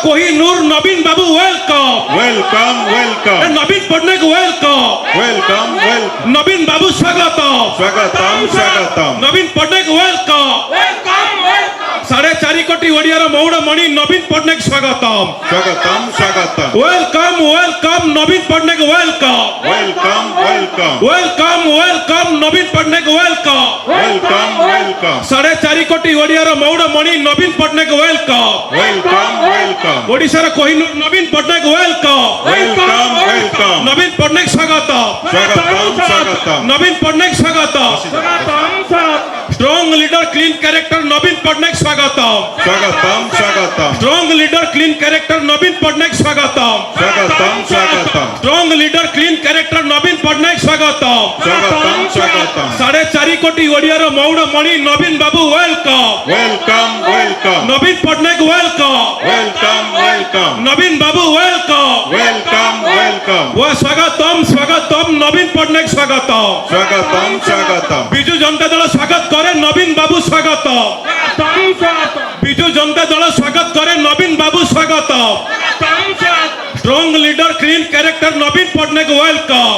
কোহিনুর নবীন বাবু welcome welcome welcome নবীন Patnaik welcome welcome welcome নবীন বাবু স্বাগতম স্বাগতম স্বাগতম নবীন পটনায়ক ওয়েলকাম 4.5 কোটি ওড়িয়ার মৌড়মণি নবীন পটনায়ক স্বাগতম স্বাগতম স্বাগতম ওয়েলকাম ওয়েলকাম নবীন Patnaik welcome welcome welcome welcome welcome নবীন পটনায়ক ওয়েলকাম ওয়েলকাম ওয়েলকাম 4.5 কোটি ওড়িয়ার মৌড়মণি নবীন পটনায়ক ওয়েলকাম ওয়েলকাম ওয়েলকাম ওড়িশার কোহিনুর নবীন পটনায়ক ওয়েলকাম ওয়েলকাম ওয়েলকাম নবীন পটনায়ক স্বাগতম স্বাগতম স্বাগতম নবীন পটনায়ক স্বাগতম স্ট্রং লিডার ক্লিন ক্যারেক্টার নবীন পটনায়ক স্বাগতম স্বাগতম স্বাগতম স্ট্রং লিডার ক্লিন ক্যারেক্টার নবীন পটনায়ক স্বাগতম স্বাগতম স্বাগতম স্ট্রং লিডার ক্লিন ক্যারেক্টার নবীন পটনায়ক স্বাগতম স্বাগতম স্বাগতম 4.5 কোটি ওড়িয়ার মৌড়মণি নবীন বাবু ওয়েলকাম ওয়েলকাম ওয়েলকাম নবীন পটনায়ক ওয়েলকাম ওয়েলকাম ওয়েলকাম নবীন বাবু ওয়েলকাম ওয়েলকাম ওয়েলকাম ও স্বাগতম স্বাগতম নবীন পটনায়ক স্বাগতম স্বাগতম স্বাগতম বিজু জনতা দল স্বাগত করে নবীন বাবু স্বাগতম বিজু জনতা দল স্বাগত করে নবীন বাবু স্বাগতম স্ট্রং লিডার ক্লিন ক্যারেক্টার নবীন পটনায়ক ওয়েলকাম